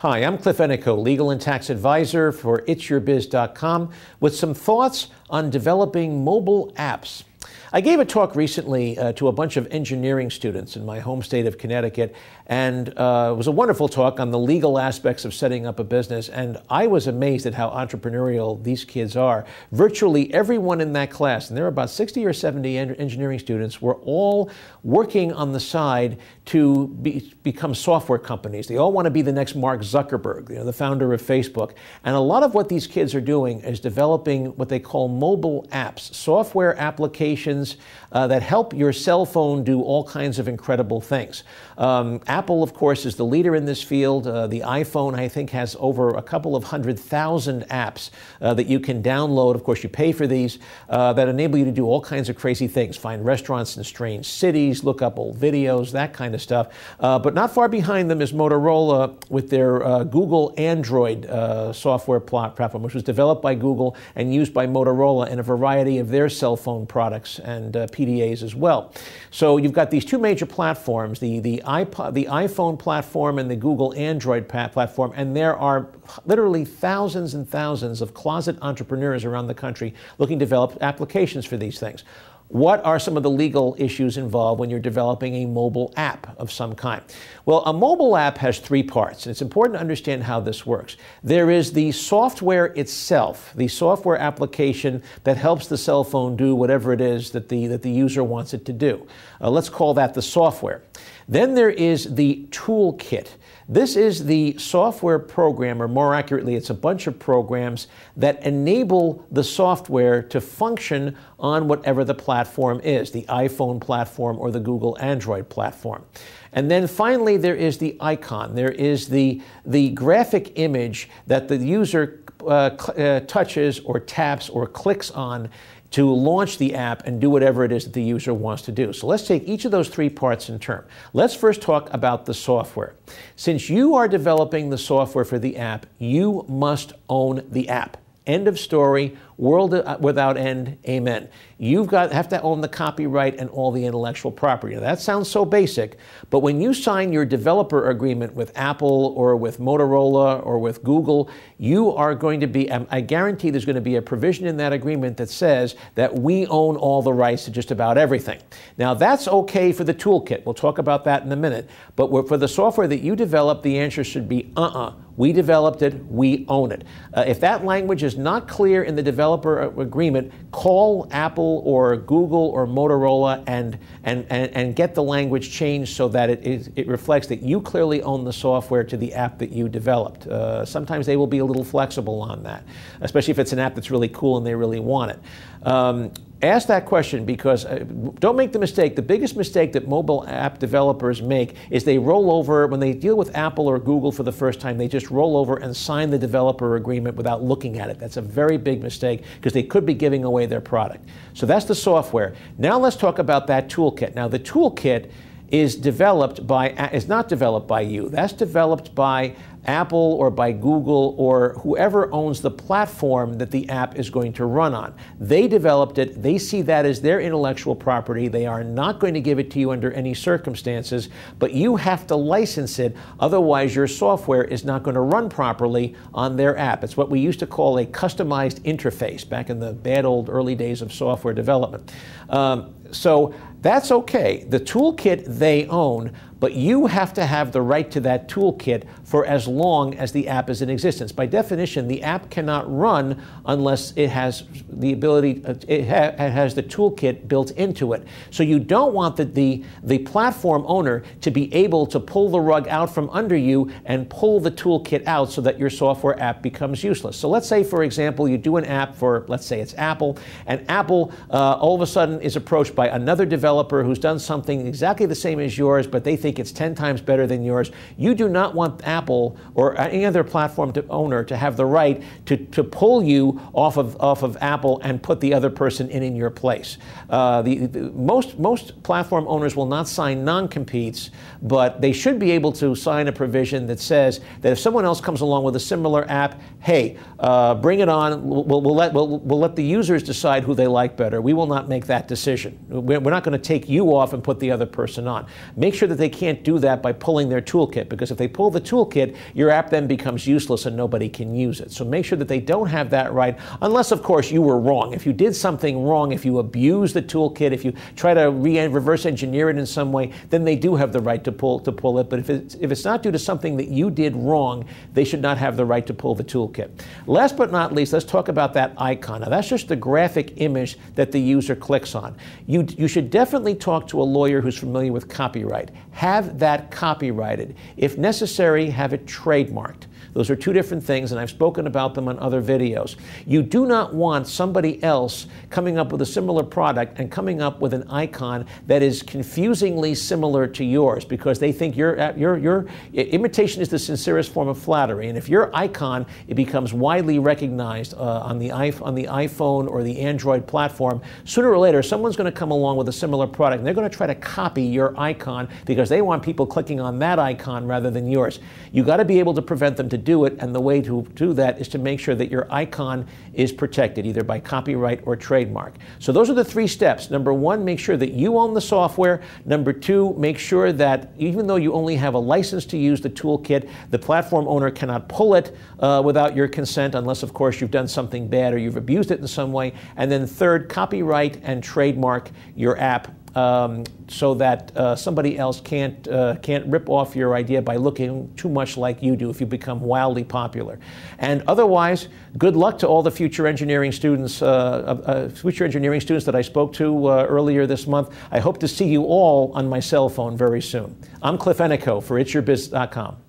Hi, I'm Cliff Ennico, legal and tax advisor for itsyourbiz.com, with some thoughts on developing mobile apps. I gave a talk recently to a bunch of engineering students in my home state of Connecticut, and it was a wonderful talk on the legal aspects of setting up a business, and I was amazed at how entrepreneurial these kids are. Virtually everyone in that class, and there were about 60 or 70 engineering students, were all working on the side to become software companies. They all want to be the next Mark Zuckerberg, the founder of Facebook. And a lot of what these kids are doing is developing what they call mobile apps, software applications that help your cell phone do all kinds of incredible things. Apple, of course, is the leader in this field. The iPhone, I think, has over a couple of 100,000 apps that you can download. Of course, you pay for these that enable you to do all kinds of crazy things. Find restaurants in strange cities, look up old videos, that kind of stuff. But not far behind them is Motorola with their Google Android software platform, which was developed by Google and used by Motorola in a variety of their cell phone products and PDAs as well. So you've got these two major platforms, the iPhone platform and the Google Android platform, and there are literally thousands and thousands of closet entrepreneurs around the country looking to develop applications for these things. What are some of the legal issues involved when you're developing a mobile app of some kind? Well, a mobile app has three parts, and it's important to understand how this works. There is the software itself, the software application that helps the cell phone do whatever it is that the user wants it to do. Let's call that the software. Then there is the toolkit. This is the software program, or more accurately, it's a bunch of programs that enable the software to function on whatever the platform is, the iPhone platform or the Google Android platform. And then finally, there is the icon. There is the graphic image that the user touches or taps or clicks on to launch the app and do whatever it is that the user wants to do. So let's take each of those three parts in turn. Let's first talk about the software. Since you are developing the software for the app, you must own the app. End of story, world without end, amen. You have to own the copyright and all the intellectual property. Now, that sounds so basic, but when you sign your developer agreement with Apple or with Motorola or with Google, you are going to be, I guarantee there's going to be a provision in that agreement that says that we own all the rights to just about everything. Now, that's okay for the toolkit. We'll talk about that in a minute. But for the software that you develop, the answer should be we developed it, we own it. If that language is not clear in the developer agreement, call Apple or Google or Motorola and get the language changed so that it reflects that you clearly own the software to the app that you developed. Sometimes they will be a little flexible on that, especially if it's an app that's really cool and they really want it. Ask that question because don't make the mistake. The biggest mistake that mobile app developers make is they roll over, when they deal with Apple or Google for the first time, they just roll over and sign the developer agreement without looking at it. That's a very big mistake because they could be giving away their product. So that's the software. Now let's talk about that toolkit. Now the toolkit is not developed by you. That's developed by Apple or by Google or whoever owns the platform that the app is going to run on. They developed it. They see that as their intellectual property. They are not going to give it to you under any circumstances, but you have to license it. Otherwise, your software is not going to run properly on their app. It's what we used to call a customized interface back in the bad old early days of software development. So that's okay. The toolkit they own, but you have to have the right to that toolkit for as long as the app is in existence. By definition, the app cannot run unless it has the ability, it has the toolkit built into it. So you don't want the platform owner to be able to pull the rug out from under you and pull the toolkit out so that your software app becomes useless. So let's say, for example, you do an app for, let's say it's Apple, and Apple all of a sudden is approached by another developer who's done something exactly the same as yours, but they think it's 10 times better than yours. You do not want Apple or any other platform owner to have the right to pull you off of Apple and put the other person in your place. Most platform owners will not sign non-competes, but they should be able to sign a provision that says that if someone else comes along with a similar app, hey, bring it on. We'll let the users decide who they like better. We will not make that decision. We're not going to take you off and put the other person on. Make sure that they can't do that by pulling their toolkit, because if they pull the toolkit, your app then becomes useless and nobody can use it. So make sure that they don't have that right, unless, of course, you were wrong. If you did something wrong, if you abuse the toolkit, if you try to reverse engineer it in some way, then they do have the right to pull it. But if it's not due to something that you did wrong, they should not have the right to pull the toolkit. Last but not least, let's talk about that icon. Now, that's just the graphic image that the user clicks on. You should definitely talk to a lawyer who's familiar with copyright. Have that copyrighted. If necessary, have it trademarked. Those are two different things, and I've spoken about them on other videos. You do not want somebody else coming up with a similar product and coming up with an icon that is confusingly similar to yours, because they think your imitation is the sincerest form of flattery. And if your icon, it becomes widely recognized on the iPhone or the Android platform, sooner or later someone's going to come along with a similar product, and they're going to try to copy your icon because they want people clicking on that icon rather than yours. You got to be able to prevent them to do it, and the way to do that is to make sure that your icon is protected, either by copyright or trademark. So those are the three steps. Number one, make sure that you own the software. Number two, make sure that even though you only have a license to use the toolkit, the platform owner cannot pull it without your consent, unless, of course, you've done something bad or you've abused it in some way. And then third, copyright and trademark your app so that somebody else can't rip off your idea by looking too much like you do if you become wildly popular. And otherwise, good luck to all the future engineering students that I spoke to earlier this month. I hope to see you all on my cell phone very soon. I'm Cliff Ennico for It'sYourBiz.com.